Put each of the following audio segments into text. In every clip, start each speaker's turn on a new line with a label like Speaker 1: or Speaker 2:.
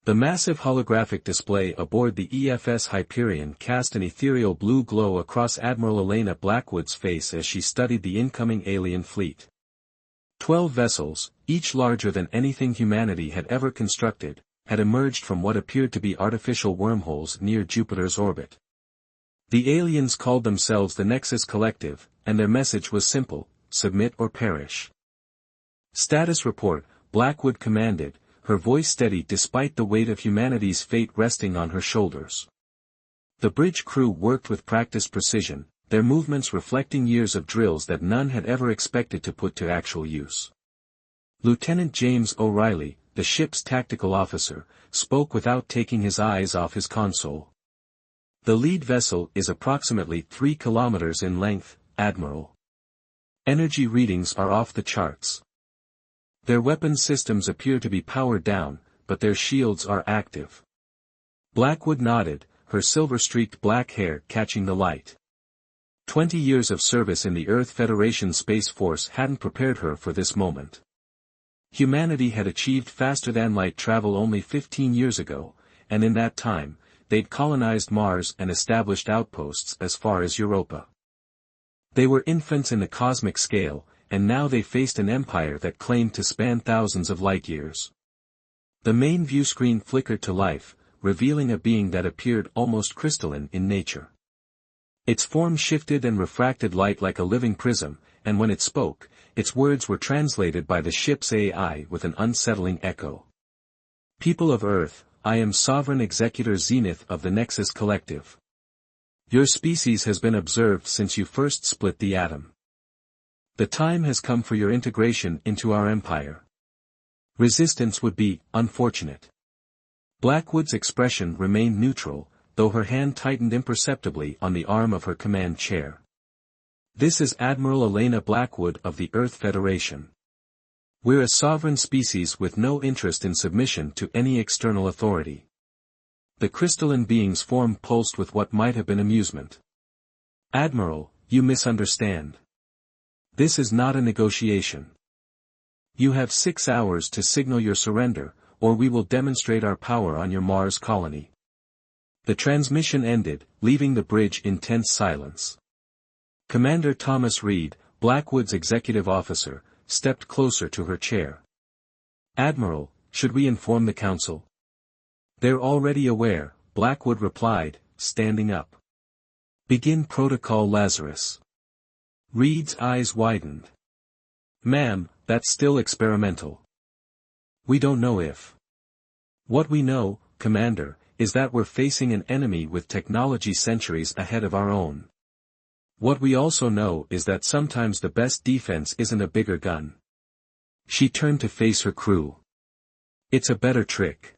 Speaker 1: The massive holographic display aboard the EFS Hyperion cast an ethereal blue glow across Admiral Elena Blackwood's face as she studied the incoming alien fleet. 12 vessels, each larger than anything humanity had ever constructed, had emerged from what appeared to be artificial wormholes near Jupiter's orbit. The aliens called themselves the Nexus Collective, and their message was simple: submit or perish. Status report, Blackwood commanded, her voice steady despite the weight of humanity's fate resting on her shoulders. The bridge crew worked with practiced precision, their movements reflecting years of drills that none had ever expected to put to actual use. Lieutenant James O'Reilly, the ship's tactical officer, spoke without taking his eyes off his console. The lead vessel is approximately 3 kilometers in length, Admiral. Energy readings are off the charts. Their weapon systems appear to be powered down, but their shields are active. Blackwood nodded, her silver-streaked black hair catching the light. 20 years of service in the Earth Federation Space Force hadn't prepared her for this moment. Humanity had achieved faster-than-light travel only 15 years ago, and in that time, they'd colonized Mars and established outposts as far as Europa. They were infants in the cosmic scale, and now they faced an empire that claimed to span thousands of light-years. The main view screen flickered to life, revealing a being that appeared almost crystalline in nature. Its form shifted and refracted light like a living prism, and when it spoke, its words were translated by the ship's AI with an unsettling echo. People of Earth, I am Sovereign Executor Zenith of the Nexus Collective. Your species has been observed since you first split the atom. The time has come for your integration into our empire. Resistance would be unfortunate. Blackwood's expression remained neutral, though her hand tightened imperceptibly on the arm of her command chair. This is Admiral Elena Blackwood of the Earth Federation. We're a sovereign species with no interest in submission to any external authority. The crystalline being's form pulsed with what might have been amusement. Admiral, you misunderstand. This is not a negotiation. You have 6 hours to signal your surrender, or we will demonstrate our power on your Mars colony. The transmission ended, leaving the bridge in tense silence. Commander Thomas Reed, Blackwood's executive officer, stepped closer to her chair. Admiral, should we inform the Council? They're already aware, Blackwood replied, standing up. Begin Protocol Lazarus. Reed's eyes widened. Ma'am, that's still experimental. We don't know if. What we know, Commander, is that we're facing an enemy with technology centuries ahead of our own. What we also know is that sometimes the best defense isn't a bigger gun. She turned to face her crew. It's a better trick.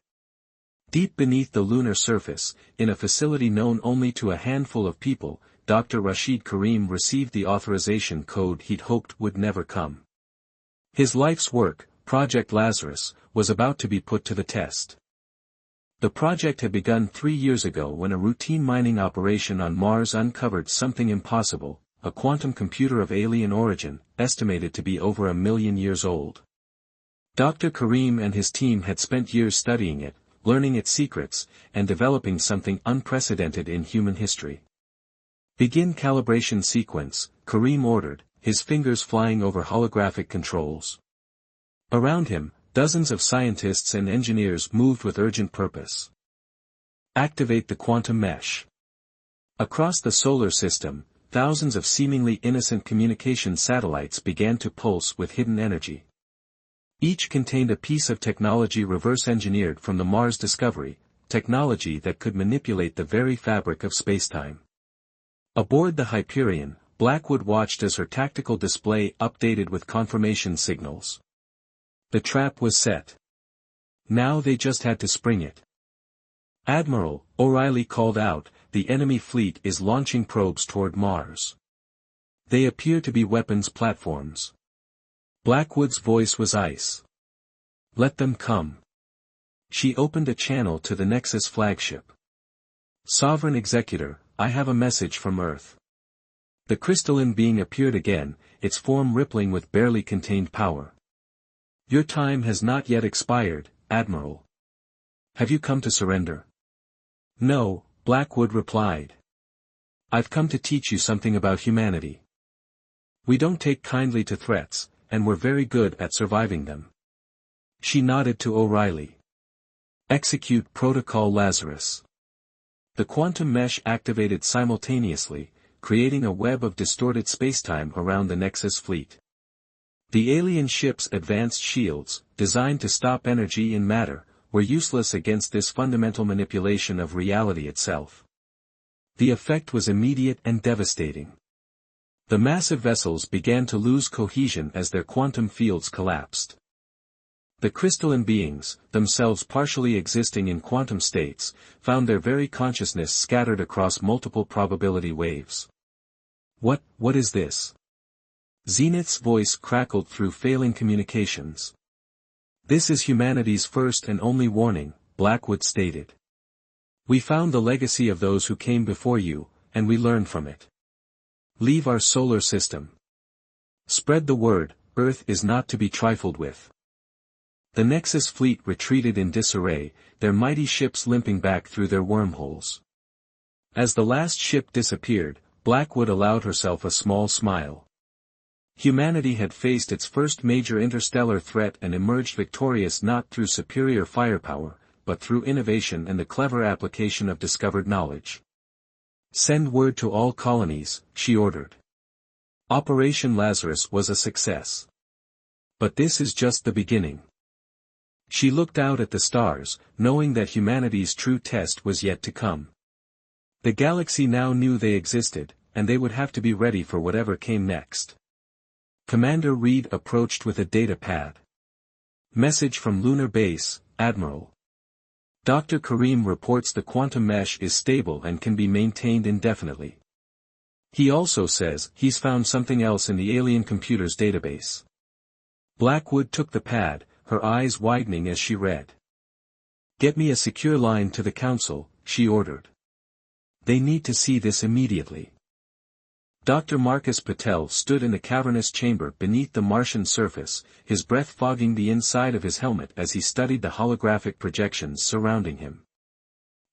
Speaker 1: Deep beneath the lunar surface, in a facility known only to a handful of people, Dr. Rashid Karim received the authorization code he'd hoped would never come. His life's work, Project Lazarus, was about to be put to the test. The project had begun 3 years ago when a routine mining operation on Mars uncovered something impossible, a quantum computer of alien origin, estimated to be over 1 million years old. Dr. Karim and his team had spent years studying it, learning its secrets, and developing something unprecedented in human history. Begin calibration sequence, Karim ordered, his fingers flying over holographic controls. Around him, dozens of scientists and engineers moved with urgent purpose. Activate the quantum mesh. Across the solar system, thousands of seemingly innocent communication satellites began to pulse with hidden energy. Each contained a piece of technology reverse-engineered from the Mars discovery, technology that could manipulate the very fabric of spacetime. Aboard the Hyperion, Blackwood watched as her tactical display updated with confirmation signals. The trap was set. Now they just had to spring it. Admiral, O'Reilly called out, the enemy fleet is launching probes toward Mars. They appear to be weapons platforms. Blackwood's voice was ice. Let them come. She opened a channel to the Nexus flagship. Sovereign Executor, I have a message from Earth. The crystalline being appeared again, its form rippling with barely contained power. Your time has not yet expired, Admiral. Have you come to surrender? No, Blackwood replied. I've come to teach you something about humanity. We don't take kindly to threats, and we're very good at surviving them. She nodded to O'Reilly. Execute Protocol Lazarus. The quantum mesh activated simultaneously, creating a web of distorted spacetime around the Nexus fleet. The alien ship's advanced shields, designed to stop energy in matter, were useless against this fundamental manipulation of reality itself. The effect was immediate and devastating. The massive vessels began to lose cohesion as their quantum fields collapsed. The crystalline beings, themselves partially existing in quantum states, found their very consciousness scattered across multiple probability waves. What is this? Zenith's voice crackled through failing communications. This is humanity's first and only warning, Blackwood stated. We found the legacy of those who came before you, and we learned from it. Leave our solar system. Spread the word, Earth is not to be trifled with. The Nexus fleet retreated in disarray, their mighty ships limping back through their wormholes. As the last ship disappeared, Blackwood allowed herself a small smile. Humanity had faced its first major interstellar threat and emerged victorious not through superior firepower, but through innovation and the clever application of discovered knowledge. Send word to all colonies, she ordered. Operation Lazarus was a success. But this is just the beginning. She looked out at the stars, knowing that humanity's true test was yet to come. The galaxy now knew they existed, and they would have to be ready for whatever came next. Commander Reed approached with a data pad. Message from Lunar Base, Admiral. Dr. Kareem reports the quantum mesh is stable and can be maintained indefinitely. He also says he's found something else in the alien computer's database. Blackwood took the pad, her eyes widening as she read. Get me a secure line to the Council, she ordered. They need to see this immediately. Dr. Marcus Patel stood in the cavernous chamber beneath the Martian surface, his breath fogging the inside of his helmet as he studied the holographic projections surrounding him.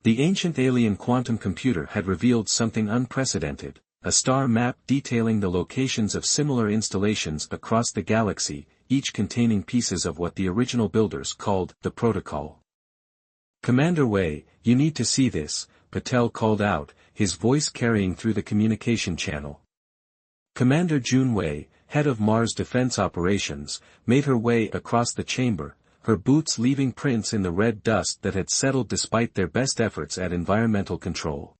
Speaker 1: The ancient alien quantum computer had revealed something unprecedented, a star map detailing the locations of similar installations across the galaxy, each containing pieces of what the original builders called the protocol. Commander Wei, you need to see this, Patel called out, his voice carrying through the communication channel. Commander Jun Wei, head of Mars Defense Operations, made her way across the chamber, her boots leaving prints in the red dust that had settled despite their best efforts at environmental control.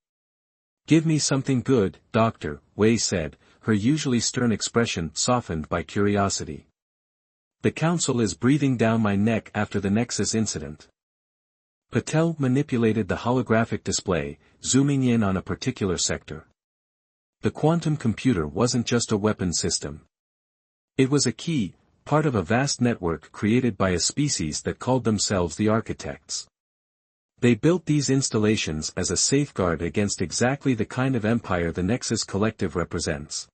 Speaker 1: Give me something good, Doctor, Wei said, her usually stern expression softened by curiosity. The Council is breathing down my neck after the Nexus incident. Patel manipulated the holographic display, zooming in on a particular sector. The quantum computer wasn't just a weapon system. It was a key, part of a vast network created by a species that called themselves the Architects. They built these installations as a safeguard against exactly the kind of empire the Nexus Collective represents.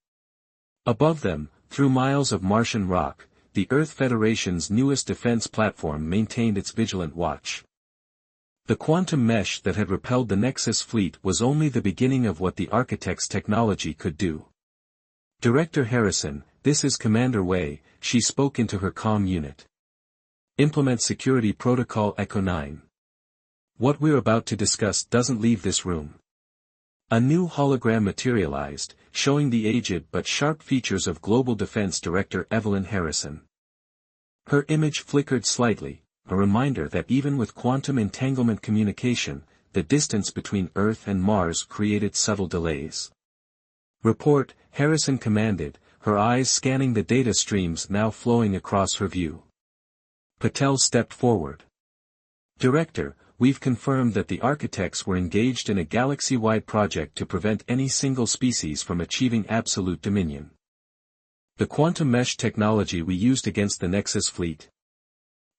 Speaker 1: Above them, through miles of Martian rock, the Earth Federation's newest defense platform maintained its vigilant watch. The quantum mesh that had repelled the Nexus fleet was only the beginning of what the Architect's technology could do. Director Harrison, this is Commander Wei, she spoke into her comm unit. Implement Security Protocol Echo 9. What we're about to discuss doesn't leave this room. A new hologram materialized, showing the aged but sharp features of Global Defense Director Evelyn Harrison. Her image flickered slightly, a reminder that even with quantum entanglement communication, the distance between Earth and Mars created subtle delays. Report, Harrison commanded, her eyes scanning the data streams now flowing across her view. Patel stepped forward. Director, we've confirmed that the Architects were engaged in a galaxy-wide project to prevent any single species from achieving absolute dominion. The quantum mesh technology we used against the Nexus fleet.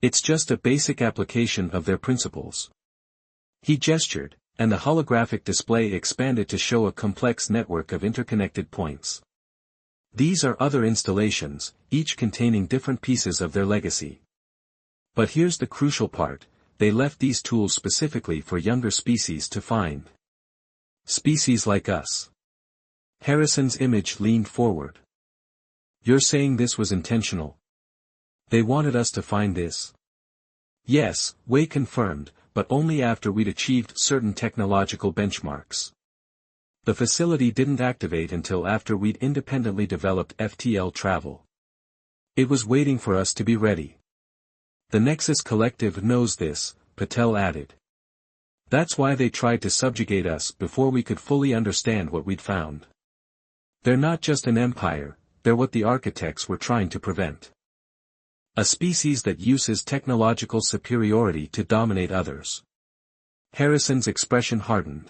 Speaker 1: It's just a basic application of their principles. He gestured, and the holographic display expanded to show a complex network of interconnected points. These are other installations, each containing different pieces of their legacy. But here's the crucial part, they left these tools specifically for younger species to find. Species like us. Harrison's image leaned forward. You're saying this was intentional? They wanted us to find this? Yes, Wei confirmed, but only after we'd achieved certain technological benchmarks. The facility didn't activate until after we'd independently developed FTL travel. It was waiting for us to be ready. The Nexus Collective knows this, Patel added. That's why they tried to subjugate us before we could fully understand what we'd found. They're not just an empire, they're what the architects were trying to prevent. A species that uses technological superiority to dominate others. Harrison's expression hardened.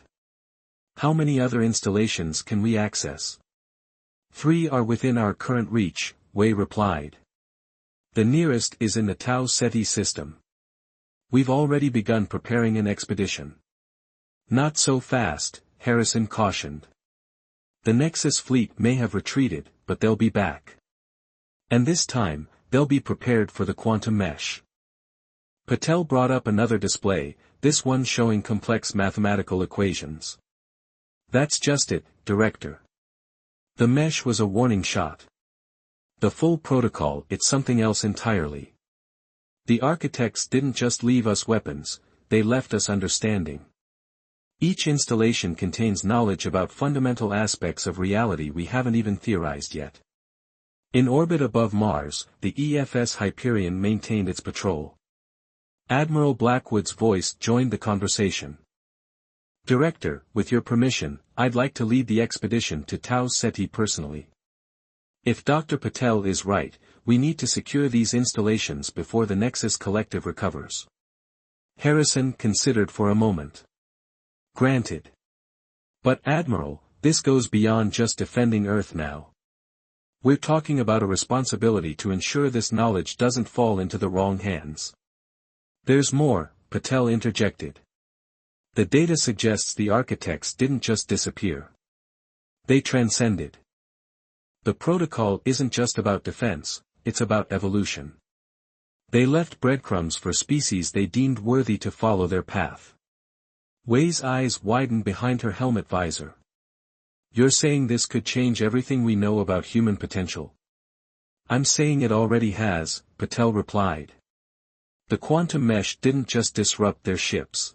Speaker 1: How many other installations can we access? 3 are within our current reach, Wei replied. The nearest is in the Tau Ceti system. We've already begun preparing an expedition. Not so fast, Harrison cautioned. The Nexus fleet may have retreated, but they'll be back. And this time, they'll be prepared for the quantum mesh. Patel brought up another display, this one showing complex mathematical equations. That's just it, Director. The mesh was a warning shot. The full protocol, it's something else entirely. The architects didn't just leave us weapons, they left us understanding. Each installation contains knowledge about fundamental aspects of reality we haven't even theorized yet. In orbit above Mars, the EFS Hyperion maintained its patrol. Admiral Blackwood's voice joined the conversation. Director, with your permission, I'd like to lead the expedition to Tau Ceti personally. If Dr. Patel is right, we need to secure these installations before the Nexus Collective recovers. Harrison considered for a moment. Granted. But Admiral, this goes beyond just defending Earth now. We're talking about a responsibility to ensure this knowledge doesn't fall into the wrong hands. There's more, Patel interjected. The data suggests the architects didn't just disappear. They transcended. The protocol isn't just about defense, it's about evolution. They left breadcrumbs for species they deemed worthy to follow their path. Wei's eyes widened behind her helmet visor. You're saying this could change everything we know about human potential? I'm saying it already has, Patel replied. The quantum mesh didn't just disrupt their ships.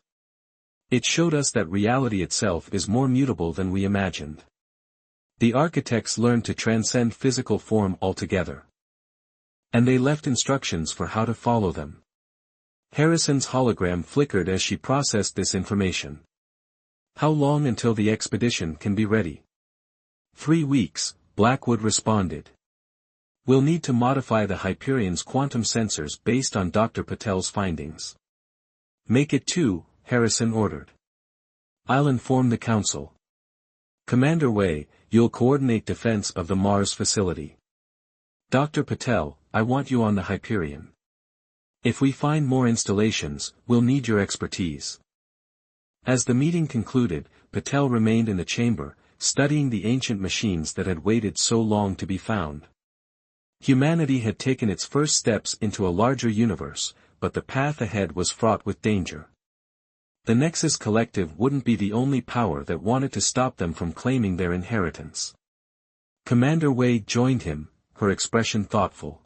Speaker 1: It showed us that reality itself is more mutable than we imagined. The architects learned to transcend physical form altogether. And they left instructions for how to follow them. Harrison's hologram flickered as she processed this information. How long until the expedition can be ready? 3 weeks, Blackwood responded. We'll need to modify the Hyperion's quantum sensors based on Dr. Patel's findings. Make it 2, Harrison ordered. I'll inform the Council. Commander Wei, you'll coordinate defense of the Mars facility. Dr. Patel, I want you on the Hyperion. If we find more installations, we'll need your expertise. As the meeting concluded, Patel remained in the chamber, studying the ancient machines that had waited so long to be found. Humanity had taken its first steps into a larger universe, but the path ahead was fraught with danger. The Nexus Collective wouldn't be the only power that wanted to stop them from claiming their inheritance. Commander Wei joined him, her expression thoughtful.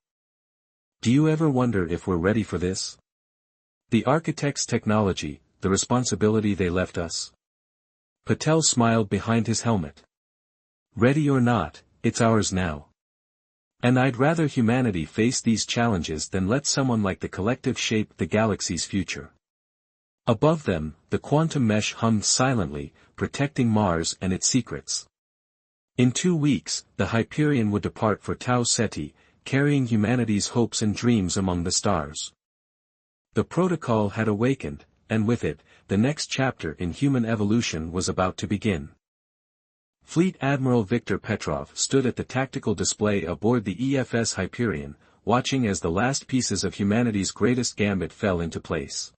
Speaker 1: Do you ever wonder if we're ready for this? The architect's technology, the responsibility they left us? Patel smiled behind his helmet. Ready or not, it's ours now. And I'd rather humanity face these challenges than let someone like the Collective shape the galaxy's future. Above them, the quantum mesh hummed silently, protecting Mars and its secrets. In 2 weeks, the Hyperion would depart for Tau Ceti, carrying humanity's hopes and dreams among the stars. The protocol had awakened, and with it, the next chapter in human evolution was about to begin. Fleet Admiral Viktor Petrov stood at the tactical display aboard the EFS Hyperion, watching as the last pieces of humanity's greatest gambit fell into place.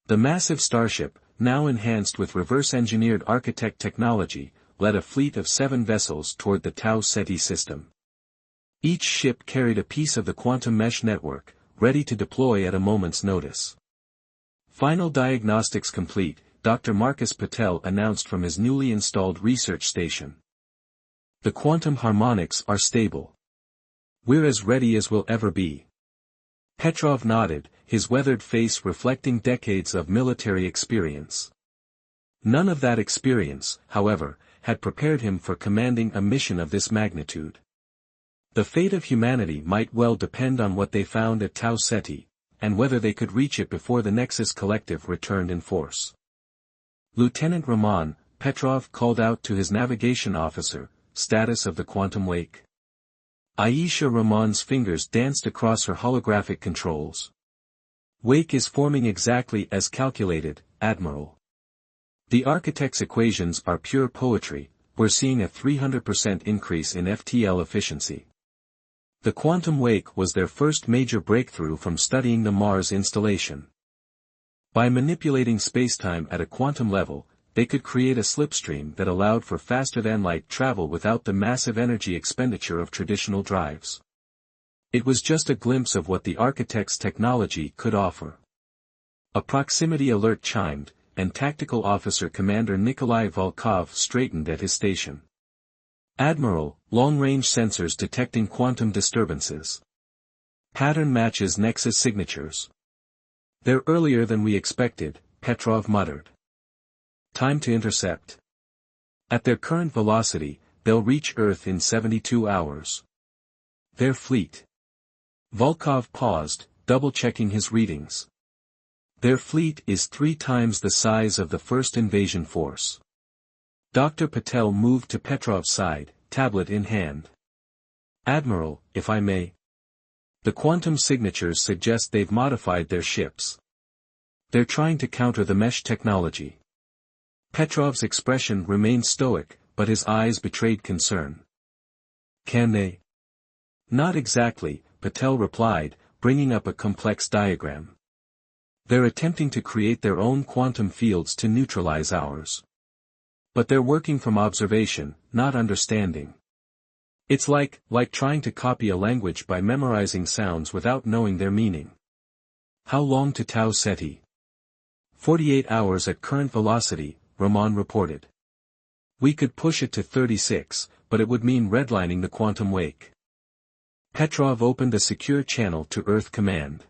Speaker 1: The massive starship, now enhanced with reverse-engineered architect technology, led a fleet of 7 vessels toward the Tau Ceti system. Each ship carried a piece of the quantum mesh network, ready to deploy at a moment's notice. Final diagnostics complete, Dr. Marcus Patel announced from his newly installed research station. The quantum harmonics are stable. We're as ready as we'll ever be. Petrov nodded, his weathered face reflecting decades of military experience. None of that experience, however, had prepared him for commanding a mission of this magnitude. The fate of humanity might well depend on what they found at Tau Ceti, and whether they could reach it before the Nexus Collective returned in force. Lieutenant Roman, Petrov called out to his navigation officer, status of the quantum wake. Aisha Roman's fingers danced across her holographic controls. Wake is forming exactly as calculated, Admiral. The architect's equations are pure poetry, we're seeing a 300% increase in FTL efficiency. The quantum wake was their first major breakthrough from studying the Mars installation. By manipulating spacetime at a quantum level, they could create a slipstream that allowed for faster-than-light travel without the massive energy expenditure of traditional drives. It was just a glimpse of what the architect's technology could offer. A proximity alert chimed, and Tactical Officer Commander Nikolai Volkov straightened at his station. Admiral, long-range sensors detecting quantum disturbances. Pattern matches Nexus signatures. They're earlier than we expected, Petrov muttered. Time to intercept. At their current velocity, they'll reach Earth in 72 hours. Their fleet. Volkov paused, double-checking his readings. Their fleet is 3 times the size of the first invasion force. Dr. Patel moved to Petrov's side, tablet in hand. Admiral, if I may. The quantum signatures suggest they've modified their ships. They're trying to counter the mesh technology. Petrov's expression remained stoic, but his eyes betrayed concern. Can they? Not exactly, Patel replied, bringing up a complex diagram. They're attempting to create their own quantum fields to neutralize ours. But they're working from observation, not understanding. It's like trying to copy a language by memorizing sounds without knowing their meaning. How long to Tau Ceti? 48 hours at current velocity, Roman reported. We could push it to 36, but it would mean redlining the quantum wake. Petrov opened a secure channel to Earth Command.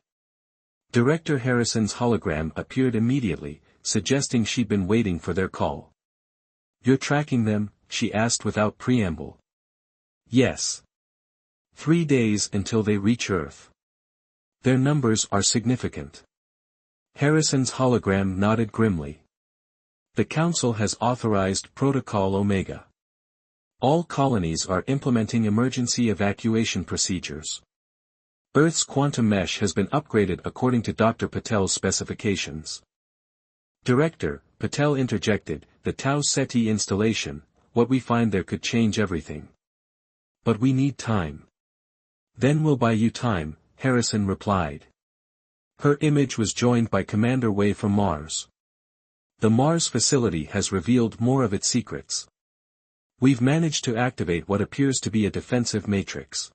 Speaker 1: Director Harrison's hologram appeared immediately, suggesting she'd been waiting for their call. You're tracking them? She asked without preamble. Yes. 3 days until they reach Earth. Their numbers are significant. Harrison's hologram nodded grimly. The Council has authorized Protocol Omega. All colonies are implementing emergency evacuation procedures. Earth's quantum mesh has been upgraded according to Dr. Patel's specifications. Director, Patel interjected, the Tau Ceti installation, what we find there could change everything. But we need time. Then we'll buy you time, Harrison replied. Her image was joined by Commander Wei from Mars. The Mars facility has revealed more of its secrets. We've managed to activate what appears to be a defensive matrix.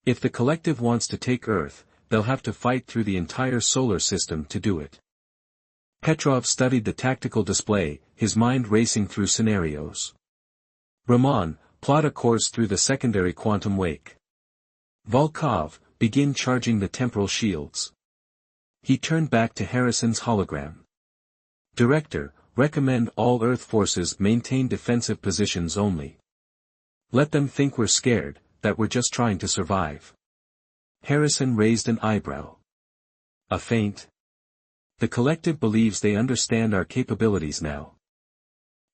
Speaker 1: If the collective wants to take Earth, they'll have to fight through the entire solar system to do it. Petrov studied the tactical display, his mind racing through scenarios. Raman, plot a course through the secondary quantum wake. Volkov, begin charging the temporal shields. He turned back to Harrison's hologram. Director, recommend all Earth forces maintain defensive positions only. Let them think we're scared, that we're just trying to survive. Harrison raised an eyebrow. A feint? The collective believes they understand our capabilities now.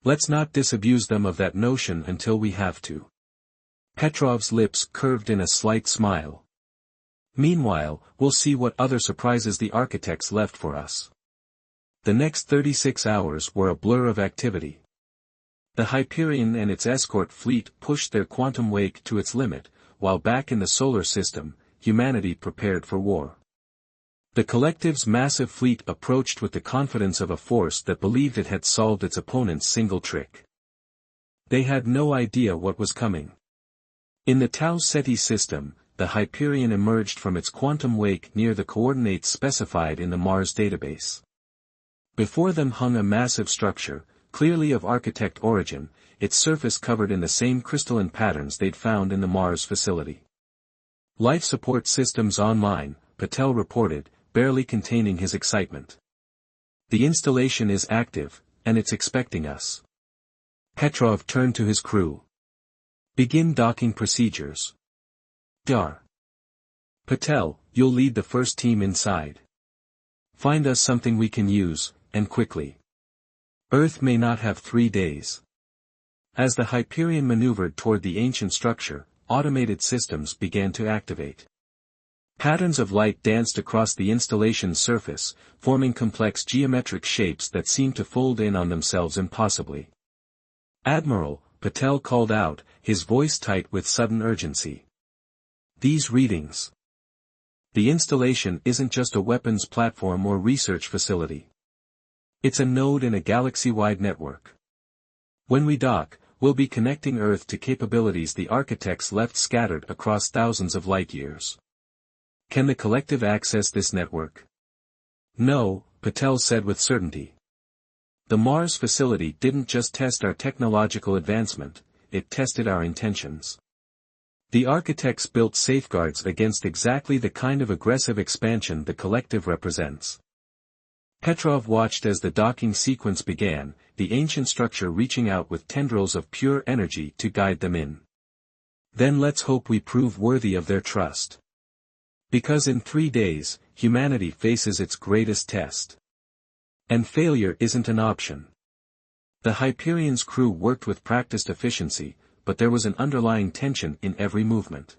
Speaker 1: Let's not disabuse them of that notion until we have to. Petrov's lips curved in a slight smile. Meanwhile, we'll see what other surprises the architects left for us. The next 36 hours were a blur of activity. The Hyperion and its escort fleet pushed their quantum wake to its limit, while back in the solar system, humanity prepared for war. The collective's massive fleet approached with the confidence of a force that believed it had solved its opponent's single trick. They had no idea what was coming. In the Tau Ceti system, the Hyperion emerged from its quantum wake near the coordinates specified in the Mars database. Before them hung a massive structure, clearly of architect origin, its surface covered in the same crystalline patterns they'd found in the Mars facility. Life support systems online, Patel reported, barely containing his excitement. The installation is active, and it's expecting us. Petrov turned to his crew. Begin docking procedures. Dar. Patel, you'll lead the first team inside. Find us something we can use, and quickly. Earth may not have 3 days. As the Hyperion maneuvered toward the ancient structure, automated systems began to activate. Patterns of light danced across the installation's surface, forming complex geometric shapes that seemed to fold in on themselves impossibly. Admiral, Patel called out, his voice tight with sudden urgency. These readings. The installation isn't just a weapons platform or research facility. It's a node in a galaxy-wide network. When we dock, we'll be connecting Earth to capabilities the architects left scattered across thousands of light-years. Can the collective access this network? No, Patel said with certainty. The Mars facility didn't just test our technological advancement, it tested our intentions. The architects built safeguards against exactly the kind of aggressive expansion the collective represents. Petrov watched as the docking sequence began, the ancient structure reaching out with tendrils of pure energy to guide them in. Then let's hope we prove worthy of their trust. Because in 3 days, humanity faces its greatest test. And failure isn't an option. The Hyperion's crew worked with practiced efficiency, but there was an underlying tension in every movement.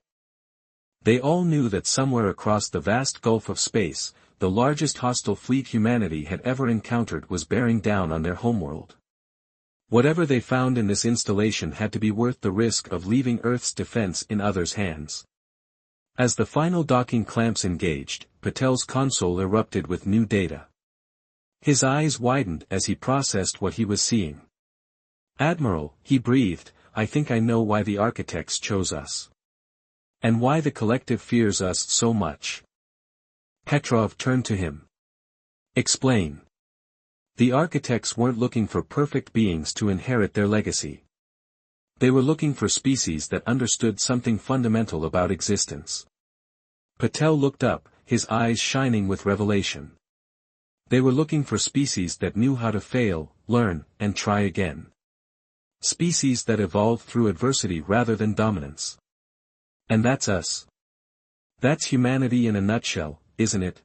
Speaker 1: They all knew that somewhere across the vast gulf of space, the largest hostile fleet humanity had ever encountered was bearing down on their homeworld. Whatever they found in this installation had to be worth the risk of leaving Earth's defense in others' hands. As the final docking clamps engaged, Patel's console erupted with new data. His eyes widened as he processed what he was seeing. Admiral, he breathed, I think I know why the architects chose us. And why the collective fears us so much. Petrov turned to him. Explain. The architects weren't looking for perfect beings to inherit their legacy. They were looking for species that understood something fundamental about existence. Patel looked up, his eyes shining with revelation. They were looking for species that knew how to fail, learn, and try again. Species that evolved through adversity rather than dominance. And that's us. That's humanity in a nutshell, isn't it?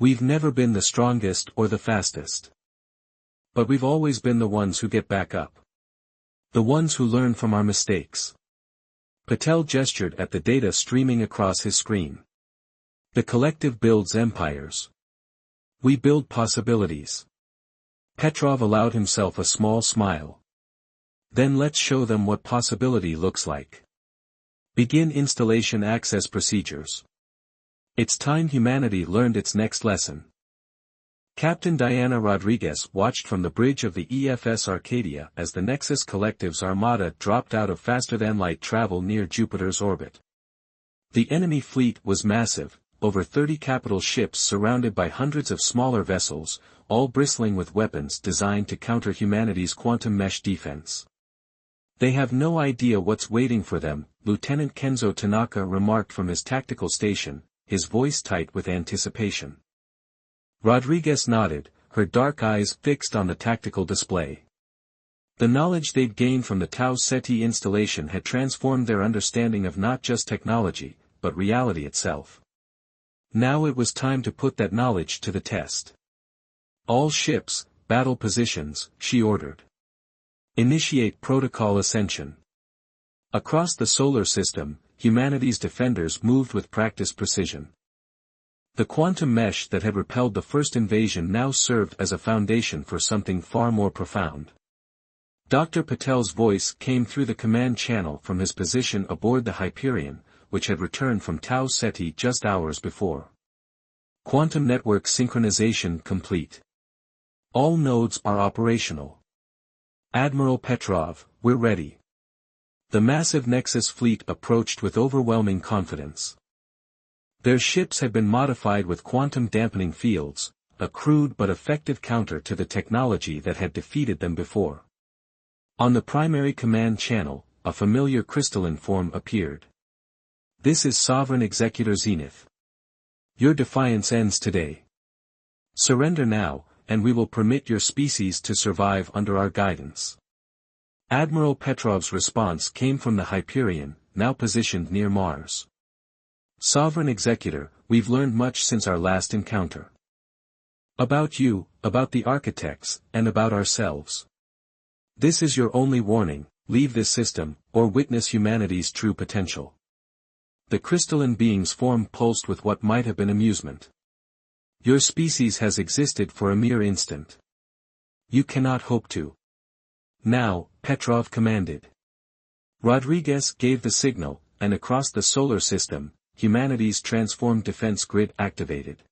Speaker 1: We've never been the strongest or the fastest. But we've always been the ones who get back up. The ones who learn from our mistakes. Patel gestured at the data streaming across his screen. The collective builds empires. We build possibilities. Petrov allowed himself a small smile. Then let's show them what possibility looks like. Begin installation access procedures. It's time humanity learned its next lesson. Captain Diana Rodriguez watched from the bridge of the EFS Arcadia as the Nexus Collective's armada dropped out of faster-than-light travel near Jupiter's orbit. The enemy fleet was massive, over 30 capital ships surrounded by hundreds of smaller vessels, all bristling with weapons designed to counter humanity's quantum mesh defense. They have no idea what's waiting for them, Lieutenant Kenzo Tanaka remarked from his tactical station, his voice tight with anticipation. Rodriguez nodded, her dark eyes fixed on the tactical display. The knowledge they'd gained from the Tau Ceti installation had transformed their understanding of not just technology, but reality itself. Now it was time to put that knowledge to the test. All ships, battle positions, she ordered. Initiate protocol ascension. Across the solar system, humanity's defenders moved with practiced precision. The quantum mesh that had repelled the first invasion now served as a foundation for something far more profound. Dr. Patel's voice came through the command channel from his position aboard the Hyperion, which had returned from Tau Ceti just hours before. Quantum network synchronization complete. All nodes are operational. Admiral Petrov, we're ready. The massive Nexus fleet approached with overwhelming confidence. Their ships had been modified with quantum dampening fields, a crude but effective counter to the technology that had defeated them before. On the primary command channel, a familiar crystalline form appeared. "This is Sovereign Executor Zenith. Your defiance ends today. Surrender now, and we will permit your species to survive under our guidance." Admiral Petrov's response came from the Hyperion, now positioned near Mars. "Sovereign Executor, we've learned much since our last encounter. About you, about the architects, and about ourselves. This is your only warning: leave this system, or witness humanity's true potential." The crystalline being's form pulsed with what might have been amusement. "Your species has existed for a mere instant. You cannot hope to." "Now," Petrov commanded. Rodriguez gave the signal, and across the solar system, humanity's transformed defense grid activated.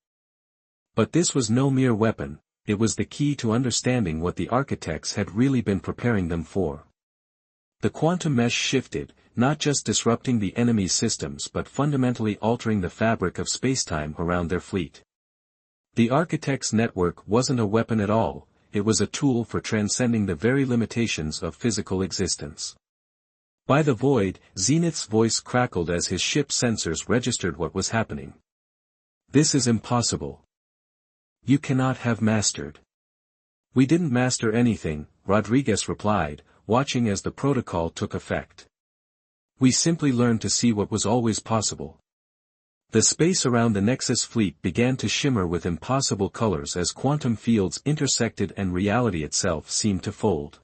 Speaker 1: But this was no mere weapon, it was the key to understanding what the architects had really been preparing them for. The quantum mesh shifted, not just disrupting the enemy's systems but fundamentally altering the fabric of spacetime around their fleet. The architects' network wasn't a weapon at all, it was a tool for transcending the very limitations of physical existence. By the void, Zenith's voice crackled as his ship's sensors registered what was happening. "This is impossible. You cannot have mastered." "We didn't master anything," Rodriguez replied, watching as the protocol took effect. "We simply learned to see what was always possible." The space around the Nexus fleet began to shimmer with impossible colors as quantum fields intersected and reality itself seemed to fold.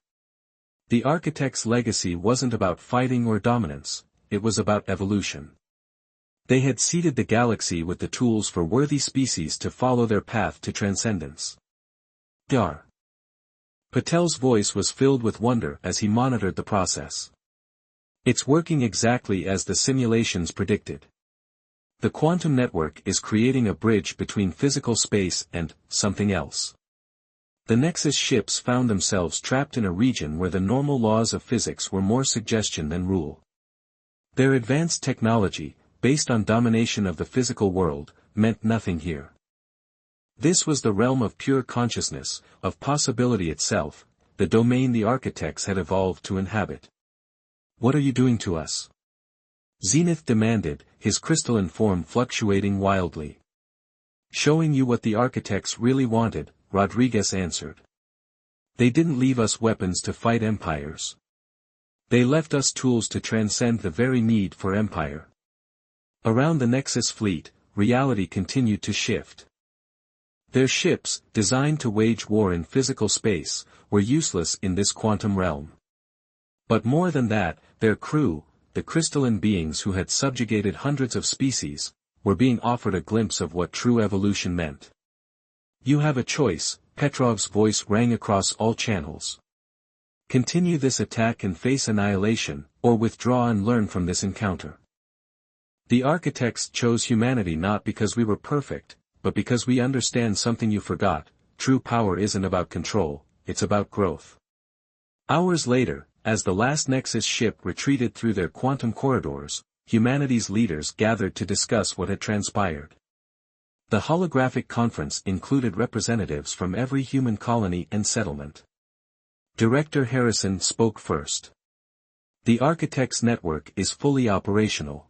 Speaker 1: The architect's legacy wasn't about fighting or dominance, it was about evolution. They had seeded the galaxy with the tools for worthy species to follow their path to transcendence. Dar. Patel's voice was filled with wonder as he monitored the process. "It's working exactly as the simulations predicted. The quantum network is creating a bridge between physical space and something else." The Nexus ships found themselves trapped in a region where the normal laws of physics were more suggestion than rule. Their advanced technology, based on domination of the physical world, meant nothing here. This was the realm of pure consciousness, of possibility itself, the domain the architects had evolved to inhabit. "What are you doing to us?" Zenith demanded, his crystalline form fluctuating wildly. "Showing you what the architects really wanted," Rodriguez answered. "They didn't leave us weapons to fight empires. They left us tools to transcend the very need for empire." Around the Nexus fleet, reality continued to shift. Their ships, designed to wage war in physical space, were useless in this quantum realm. But more than that, their crew, the crystalline beings who had subjugated hundreds of species, were being offered a glimpse of what true evolution meant. "You have a choice," Petrov's voice rang across all channels. "Continue this attack and face annihilation, or withdraw and learn from this encounter. The architects chose humanity not because we were perfect, but because we understand something you forgot: true power isn't about control, it's about growth." Hours later, as the last Nexus ship retreated through their quantum corridors, humanity's leaders gathered to discuss what had transpired. The holographic conference included representatives from every human colony and settlement. Director Harrison spoke first. "The architects' network is fully operational.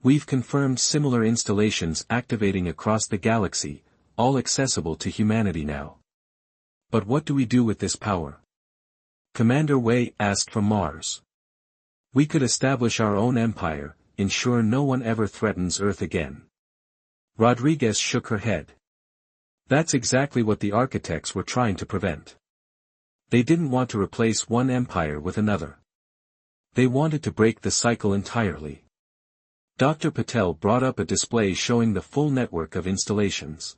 Speaker 1: We've confirmed similar installations activating across the galaxy, all accessible to humanity now. But what do we do with this power?" Commander Wei asked from Mars. "We could establish our own empire, ensure no one ever threatens Earth again." Rodriguez shook her head. "That's exactly what the architects were trying to prevent. They didn't want to replace one empire with another. They wanted to break the cycle entirely." Dr. Patel brought up a display showing the full network of installations.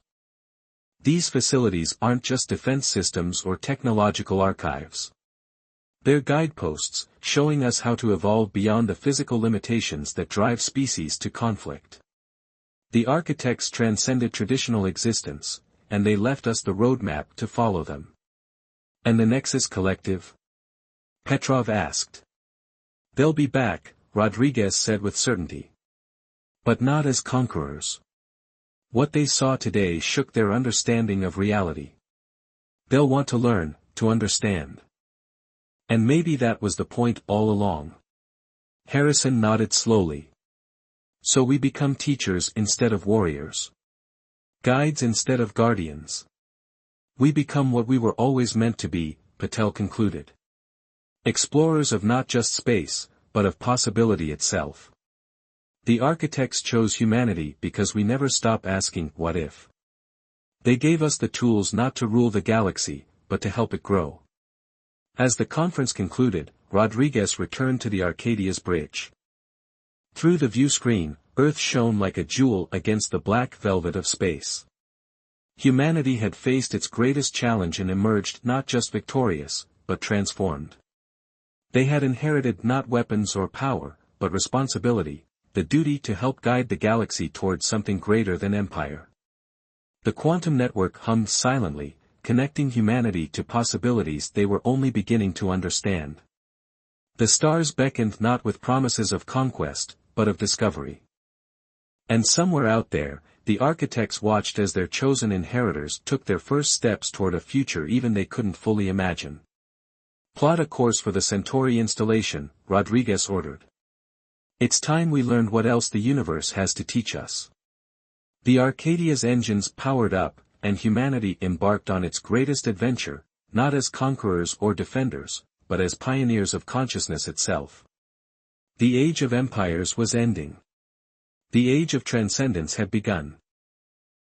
Speaker 1: "These facilities aren't just defense systems or technological archives. They're guideposts, showing us how to evolve beyond the physical limitations that drive species to conflict. The architects transcended traditional existence, and they left us the roadmap to follow them." "And the Nexus Collective?" Petrov asked. "They'll be back," Rodriguez said with certainty. "But not as conquerors. What they saw today shook their understanding of reality. They'll want to learn, to understand. And maybe that was the point all along. Harrison nodded slowly. So we become teachers instead of warriors. Guides instead of guardians. We become what we were always meant to be, Patel concluded. Explorers of not just space, but of possibility itself. The architects chose humanity because we never stop asking, what if? They gave us the tools not to rule the galaxy, but to help it grow. As the conference concluded, Rodriguez returned to the Arcadia's bridge. Through the view screen, Earth shone like a jewel against the black velvet of space. Humanity had faced its greatest challenge and emerged not just victorious, but transformed. They had inherited not weapons or power, but responsibility, the duty to help guide the galaxy towards something greater than empire. The quantum network hummed silently, connecting humanity to possibilities they were only beginning to understand. The stars beckoned not with promises of conquest, but of discovery. And somewhere out there, the architects watched as their chosen inheritors took their first steps toward a future even they couldn't fully imagine. Plot a course for the Centauri installation, Rodriguez ordered. It's time we learned what else the universe has to teach us. The Arcadia's engines powered up, and humanity embarked on its greatest adventure, not as conquerors or defenders, but as pioneers of consciousness itself. The age of empires was ending. The age of transcendence had begun.